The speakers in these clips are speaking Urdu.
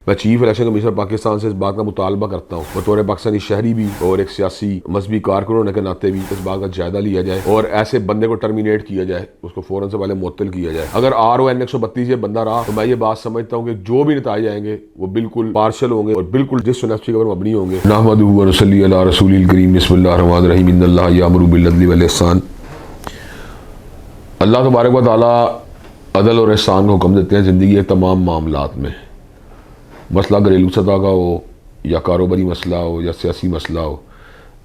میں چیف الیکشن کمیشنر پاکستان سے اس بات کا مطالبہ کرتا ہوں بطور پاکستانی شہری بھی اور ایک سیاسی مذہبی کارکن ہونے کے ناطے بھی اس بات کا جائزہ لیا جائے اور ایسے بندے کو ٹرمینیٹ کیا جائے، اس کو فوراً سے پہلے معطل کیا جائے۔ اگر RON 132 یہ بندہ رہا تو میں یہ بات سمجھتا ہوں کہ جو بھی نتائج آئیں گے وہ بالکل پارشل ہوں گے اور بالکل ڈسونیسٹی پر مبنی ہوں گے۔ نحمدہ و نصلی علی رسول الکریم، بسم اللہ الرحمن الرحیم، ان اللہ یامر بالعدل والاحسان۔ اللہ تبارک و تعالیٰ عدل اور احسان کا حکم دیتے ہیں زندگی کے تمام معاملات میں، مسئلہ گھریلو سطح کا ہو یا کاروباری مسئلہ ہو یا سیاسی مسئلہ ہو۔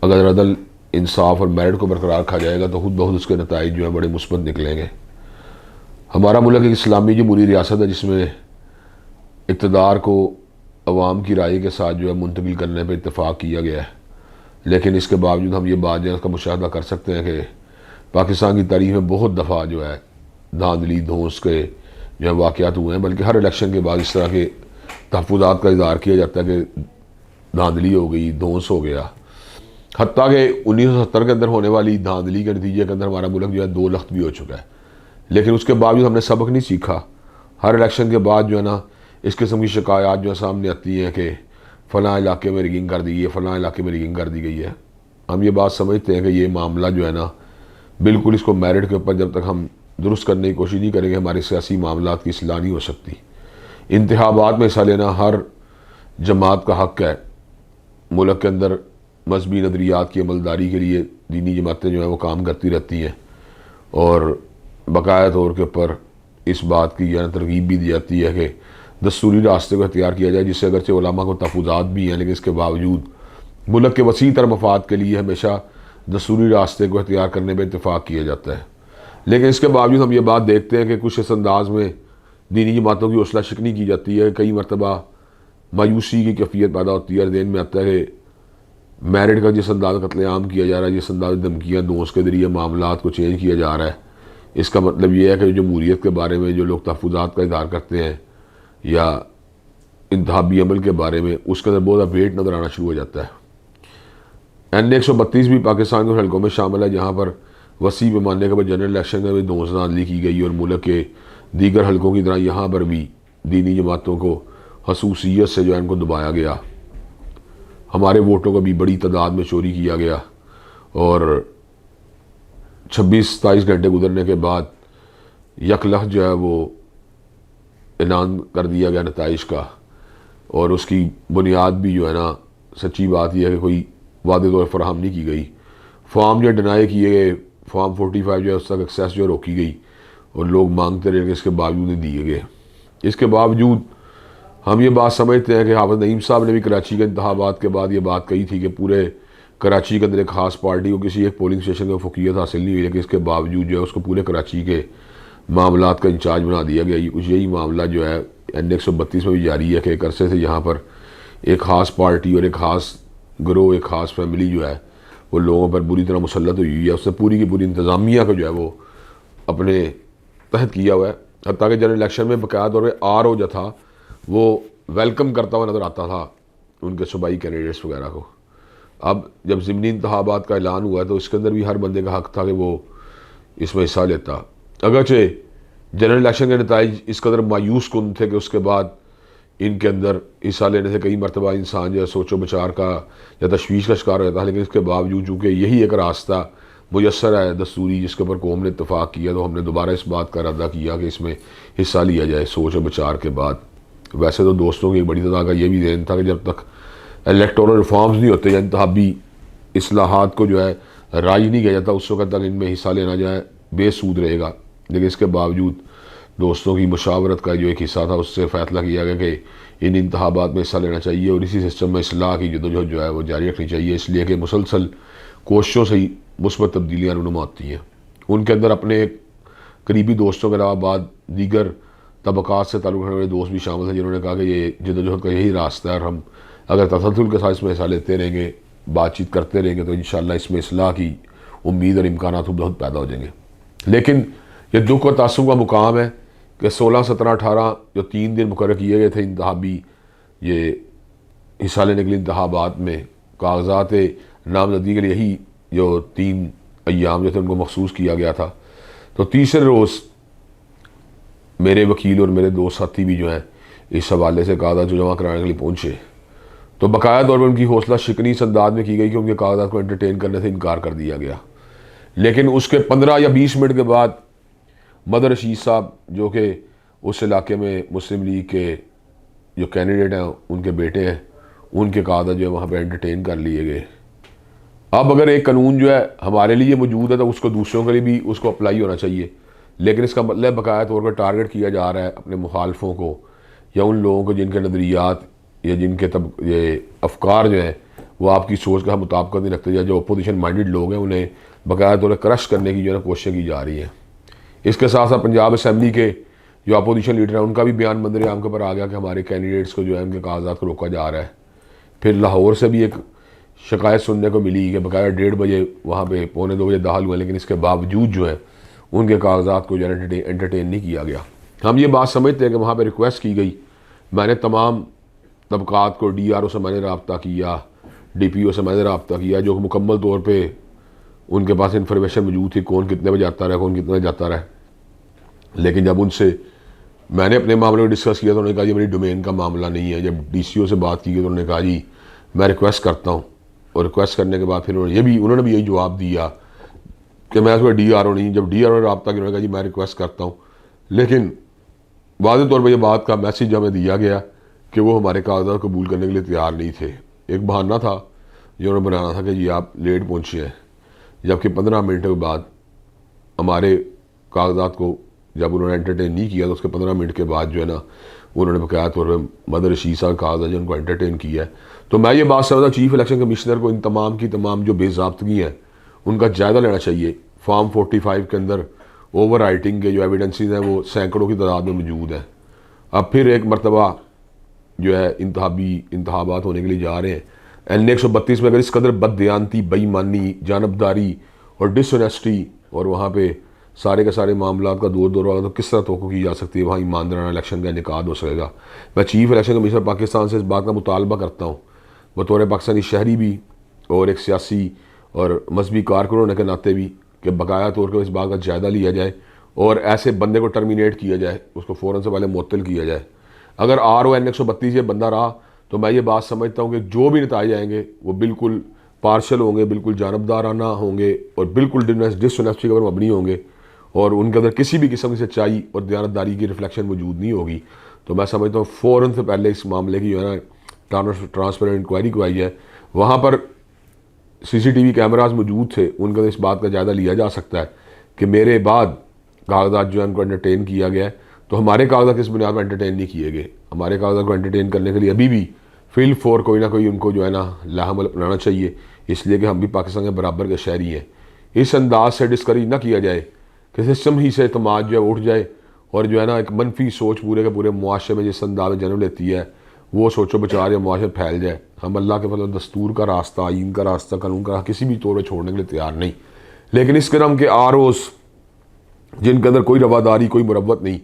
اگر عدل، انصاف اور میرٹ کو برقرار رکھا جائے گا تو خود بخود اس کے نتائج جو ہیں بڑے مثبت نکلیں گے۔ ہمارا ملک ایک اسلامی جمہوری ریاست ہے جس میں اقتدار کو عوام کی رائے کے ساتھ جو ہے منتقل کرنے پہ اتفاق کیا گیا ہے، لیکن اس کے باوجود ہم یہ بات جو ہے اس کا مشاہدہ کر سکتے ہیں کہ پاکستان کی تاریخ میں بہت دفعہ جو ہے دھاندلی دھونس کے جو ہے واقعات ہوئے ہیں، بلکہ ہر الیکشن کے بعد اس طرح کے تحفظات کا اظہار کیا جاتا ہے کہ دھاندلی ہو گئی، دھونس ہو گیا۔ حتیٰ کہ 1970 کے اندر ہونے والی دھاندلی کے نتیجے کے اندر ہمارا ملک جو ہے 2 لخت بھی ہو چکا ہے، لیکن اس کے باوجود ہم نے سبق نہیں سیکھا۔ ہر الیکشن کے بعد جو ہے نا اس قسم کی شکایات جو ہے سامنے آتی ہیں کہ فلاں علاقے میں ریگنگ کر دی ہے، فلاں علاقے میں ریگنگ کر دی گئی ہے۔ ہم یہ بات سمجھتے ہیں کہ یہ معاملہ جو ہے نا بالکل اس کو میرٹ کے اوپر جب تک ہم درست کرنے کی کوشش نہیں کریں گے ہمارے سیاسی معاملات کی اصلاح نہیں ہو سکتی۔ انتخابات میں حصہ لینا ہر جماعت کا حق ہے۔ ملک کے اندر مذہبی نظریات کی عملداری کے لیے دینی جماعتیں جو ہیں وہ کام کرتی رہتی ہیں اور باقاعدہ طور کے اوپر اس بات کی ترغیب بھی دی جاتی ہے کہ دستوری راستے کو اختیار کیا جائے، جس سے اگرچہ علماء کو تحفظات بھی ہیں لیکن اس کے باوجود ملک کے وسیع تر مفاد کے لیے ہمیشہ دستوری راستے کو اختیار کرنے پہ اتفاق کیا جاتا ہے۔ لیکن اس کے باوجود ہم یہ بات دیکھتے ہیں کہ کچھ اس انداز میں دینی جماعتوں کی حوصلہ شکنی کی جاتی ہے۔ کئی مرتبہ مایوسی کی کیفیت پیدا ہوتی ہے اور ذہن میں آتا ہے کہ میرٹ کا جس انداز قتل عام کیا جا رہا ہے، جس انداز دھمکیاں دونس کے ذریعے معاملات کو چینج کیا جا رہا ہے، اس کا مطلب یہ ہے کہ جمہوریت کے بارے میں جو لوگ تحفظات کا اظہار کرتے ہیں یا انتخابی عمل کے بارے میں اس کے اندر بہت زیادہ ویٹ نظر آنا شروع ہو جاتا ہے۔ NA 132 بھی پاکستان کے حلقوں میں شامل ہے جہاں پر وسیع پیمانے کے بعد جنرل الیکشن میں بھی دھونس دھاندلی کی گئی اور ملک کے دیگر حلقوں کی طرح یہاں پر بھی دینی جماعتوں کو خصوصیت سے جو ہے ان کو دبایا گیا۔ ہمارے ووٹوں کو بھی بڑی تعداد میں چوری کیا گیا اور 26-27 گھنٹے گزرنے کے بعد یک لخت جو ہے وہ اعلان کر دیا گیا نتائج کا، اور اس کی بنیاد بھی جو ہے نا سچی بات یہ ہے کہ کوئی واضح طور فراہم نہیں کی گئی۔ فارم جو ڈینائی کیے گئے، فارم 45 جو ہے اس تک ایکسیس جو روکی گئی اور لوگ مانگتے رہے کہ اس کے باوجود نہیں دیے گئے۔ اس کے باوجود ہم یہ بات سمجھتے ہیں کہ حافظ نعیم صاحب نے بھی کراچی کے انتخابات کے بعد یہ بات کہی تھی کہ پورے کراچی کے اندر ایک خاص پارٹی کو کسی ایک پولنگ اسٹیشن میں فوقیت حاصل نہیں ہوئی، لیکن اس کے باوجود جو ہے اس کو پورے کراچی کے معاملات کا انچارج بنا دیا گیا۔ یہی معاملہ جو ہے NA 132 میں بھی جاری ہے کہ ایک عرصے سے یہاں پر ایک خاص پارٹی اور ایک خاص گروہ، ایک خاص فیملی جو ہے وہ لوگوں پر بری طرح مسلط ہوئی ہے۔ اس نے پوری کی پوری انتظامیہ کو جو ہے وہ اپنے تحت کیا ہوا ہے، حتیٰ کہ جنرل الیکشن میں باقاعدہ طور پہ RO جو تھا وہ ویلکم کرتا ہوا نظر آتا تھا ان کے صوبائی کینڈیڈیٹس وغیرہ کو۔ اب جب ضمنی انتخابات کا اعلان ہوا ہے تو اس کے اندر بھی ہر بندے کا حق تھا کہ وہ اس میں حصہ لیتا۔ اگرچہ جنرل الیکشن کے نتائج اس قدر مایوس کن تھے کہ اس کے بعد ان کے اندر حصہ لینے سے کئی مرتبہ انسان جو ہے سوچ و بچار کا یا تشویش کا شکار ہو جاتا ہے، لیکن اس کے باوجود چونکہ یہی ایک راستہ میسر ہے دستوری جس کے اوپر قوم نے اتفاق کیا، تو ہم نے دوبارہ اس بات کا ارادہ کیا کہ اس میں حصہ لیا جائے سوچ و بچار کے بعد۔ ویسے تو دوستوں کی ایک بڑی تعداد کا یہ بھی ذہن تھا کہ جب تک الیکٹورل ریفارمز نہیں ہوتے یا انتخابی اصلاحات کو جو ہے رائج نہیں کیا جاتا اس وقت تک ان میں حصہ لینا جو ہے بے سود رہے گا، لیکن اس کے باوجود دوستوں کی مشاورت کا جو ایک حصہ تھا اس سے فیصلہ کیا گیا کہ ان انتخابات میں حصہ لینا چاہیے اور اسی سسٹم میں اصلاح کی جدوجہد جو ہے وہ جاری رکھنی چاہیے، اس لیے کہ مسلسل کوششوں سے ہی مثبت تبدیلیاں رونما ہوتی ہیں۔ ان کے اندر اپنے قریبی دوستوں کے علاوہ بعد دیگر طبقات سے تعلق رکھنے والے دوست بھی شامل ہیں جنہوں نے کہا کہ یہ جدوجہد کا یہی راستہ ہے اور ہم اگر تسلسل کے ساتھ اس میں حصہ لیتے رہیں گے، بات چیت کرتے رہیں گے تو انشاءاللہ اس میں اصلاح کی امید اور امکانات بہت پیدا ہو جائیں گے۔ لیکن یہ دکھ اور تعصب کا مقام ہے کہ 16، 17، 18 جو 3 دن مقرر کیے گئے تھے انتخابی یہ حصہ لینے کے لیے انتخابات میں کاغذات نامزدگی کے لیے، یہی جو 3 ایام جو تھے ان کو مخصوص کیا گیا تھا، تو تیسرے روز میرے وکیل اور میرے 2 ساتھی بھی جو ہیں اس حوالے سے کاغذات جو جمع کرانے کے لیے پہنچے تو باقاعدہ طور پر ان کی حوصلہ شکنی اس انداز میں کی گئی کہ ان کے کاغذات کو انٹرٹین کرنے سے انکار کر دیا گیا. لیکن اس کے 15 یا 20 منٹ کے بعد مدر رشید صاحب جو کہ اس علاقے میں مسلم لیگ کے جو کینڈیڈیٹ ہیں ان کے بیٹے ہیں, ان کے کاغذات جو ہے وہاں پہ انٹرٹین کر لیے گئے. اب اگر ایک قانون جو ہے ہمارے لیے موجود ہے تو اس کو دوسروں کے لیے بھی اس کو اپلائی ہونا چاہیے, لیکن اس کا مطلب باقاعدہ طور پر ٹارگٹ کیا جا رہا ہے اپنے مخالفوں کو یا ان لوگوں کو جن کے نظریات یا جن کے یہ افکار جو ہیں وہ آپ کی سوچ کا مطابقت نہیں رکھتے, یا جو اپوزیشن مائنڈڈ لوگ ہیں انہیں باقاعدہ طور پر کرش کرنے کی جو ہے کوششیں کی جا رہی ہیں. اس کے ساتھ ساتھ پنجاب اسمبلی کے جو اپوزیشن لیڈر ہیں ان کا بھی بیان منظر عام کے اوپر آ گیا کہ ہمارے کینڈیڈیٹس کو جو ہے ان کے کاغذات کو روکا جا رہا ہے. پھر لاہور سے بھی ایک شکایت سننے کو ملی کہ بقایا 1:30 بجے وہاں پہ 1:45 بجے داخل ہوئے, لیکن اس کے باوجود جو ہے ان کے کاغذات کو جو ہے انٹرٹین نہیں کیا گیا. ہم یہ بات سمجھتے ہیں کہ وہاں پہ ریکویسٹ کی گئی, میں نے تمام طبقات کو ڈی آر او سے میں نے رابطہ کیا, ڈی پی او سے میں نے رابطہ کیا, جو مکمل طور پہ ان کے پاس انفارمیشن موجود تھی کون کتنے بجے آتا رہا کون کتنے جاتا رہا. لیکن جب ان سے میں نے اپنے معاملے کو ڈسکس کیا تو انہوں نے کہا یہ میری ڈومین کا معاملہ نہیں ہے. جب ڈی سی او سے بات کی گئی تو انہوں نے کہا جی میں ریکویسٹ کرتا ہوں, اور ریکویسٹ کرنے کے بعد پھر انہوں نے بھی یہی جواب دیا کہ میں اس کو ڈی آر او نہیں. جب ڈی آر او نے رابطہ کیا انہوں نے کہا جی میں ریکویسٹ کرتا ہوں, لیکن واضح طور پہ یہ بات کا میسیج ہمیں دیا گیا کہ وہ ہمارے کاغذات قبول کرنے کے لیے تیار نہیں تھے. ایک بہانہ تھا جو انہوں نے بنانا تھا کہ جی آپ لیٹ پہنچے ہیں, جبکہ 15 منٹ کے بعد ہمارے کاغذات کو جب انہوں نے انٹرٹین نہیں کیا تو اس کے 15 منٹ کے بعد جو ہے نا انہوں نے باقاعدہ طور پہ مدر رشید صاحب کاغذات جو ان کو انٹرٹین کیا ہے. تو میں یہ بات سمجھتا ہوں چیف الیکشن کمشنر کو ان تمام کی تمام جو بے ضابطگی ہیں ان کا جائزہ لینا چاہیے. فارم 45 کے اندر اوور رائٹنگ کے جو ایویڈنسز ہیں وہ سینکڑوں کی تعداد میں موجود ہیں. اب پھر ایک مرتبہ جو ہے انتخابات ہونے کے لیے جا رہے ہیں. N132 میں اگر اس قدر بددیانتی, بےایمانی, جانبداری اور ڈس آنیسٹی اور وہاں پہ سارے کے سارے معاملات کا دور ہوگا تو کس طرح توقع کی جا سکتی ہے وہاں ایماندارانہ الیکشن کا انعقاد ہو سکے گا. میں چیف الیکشن کمشنر پاکستان سے اس بات کا مطالبہ کرتا ہوں بطور پاکستانی شہری بھی اور ایک سیاسی اور مذہبی کارکن ہونے کے ناطے بھی کہ بقایا طور پر اس بات کا جائزہ لیا جائے اور ایسے بندے کو ٹرمینیٹ کیا جائے, اس کو فوراً سے پہلے معطل کیا جائے. اگر آر او N132 یہ بندہ رہا تو میں یہ بات سمجھتا ہوں کہ جو بھی نتائج آئیں گے وہ بالکل پارشل ہوں گے, بالکل جانبدارانہ ہوں گے اور بالکل ڈس آنیسٹی کے اوپر مبنی ہوں گے, اور ان کے اندر کسی بھی قسم کی سچائی اور دیانتداری کی ریفلیکشن موجود نہیں ہوگی. تو میں سمجھتا ہوں فوراً سے پہلے اس معاملے کی جو ہے نا ٹرانسپیرنٹ انکوائری کروائی ہے. وہاں پر CCTV کیمراز موجود تھے, ان کا اس بات کا جائزہ لیا جا سکتا ہے کہ میرے بعد کاغذات جو ہے ان کو انٹرٹین کیا گیا ہے تو ہمارے کاغذات کس بنیاد پر انٹرٹین نہیں کیے گئے. ہمارے کاغذات کو انٹرٹین کرنے کے لیے ابھی بھی فیل فور کوئی نہ کوئی ان کو جو ہے نا لاحمل اپنانا چاہیے, اس لیے کہ ہم بھی پاکستان کے برابر کے شہری ہیں. اس انداز سے ڈسکریج نہ کیا جائے کہ سسٹم ہی سے اعتماد جو ہے اٹھ جائے اور جو ہے نا ایک منفی سوچ پورے کے پورے معاشرے میں جس انداز میں جنم لیتی ہے وہ سوچو بچار یا معاشرے پھیل جائے. ہم اللہ کے فضل دستور کا راستہ, آئین کا راستہ, قانون کا کسی بھی طور پہ چھوڑنے کے لیے تیار نہیں. لیکن اس قسم کے آر اوز جن کے اندر کوئی رواداری, کوئی مروت نہیں,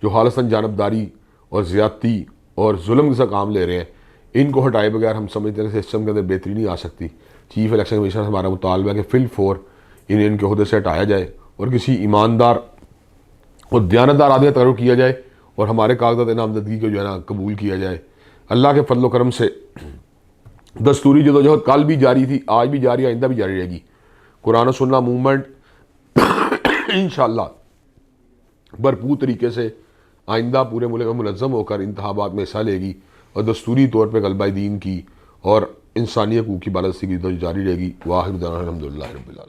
جو خالصاً جانبداری اور زیادتی اور ظلم جیسا کام لے رہے ہیں, ان کو ہٹائے بغیر ہم سمجھتے ہیں کہ سسٹم کے اندر بہتری نہیں آ سکتی. چیف الیکشن کمیشنر سے ہمارا مطالبہ ہے کہ فل فور ان کے عہدے سے ہٹایا جائے اور کسی ایماندار اور دیانتدار آدمی کا تقرر کیا جائے اور ہمارے کاغذات نامزدگی کو جو ہے نا قبول کیا جائے. اللہ کے فضل و کرم سے دستوری جدوجہد کل بھی جاری تھی, آج بھی جاری, آئندہ بھی جاری رہے گی. قرآن و سنہ موومنٹ انشاءاللہ بھرپور طریقے سے آئندہ پورے ملک میں منظم ہو کر انتخابات میں حصہ لے گی اور دستوری طور پہ غلبہ دین کی اور انسانی حقوق کی بالادستی کی جاری رہے گی. واحد الحمدللہ رب العالمین.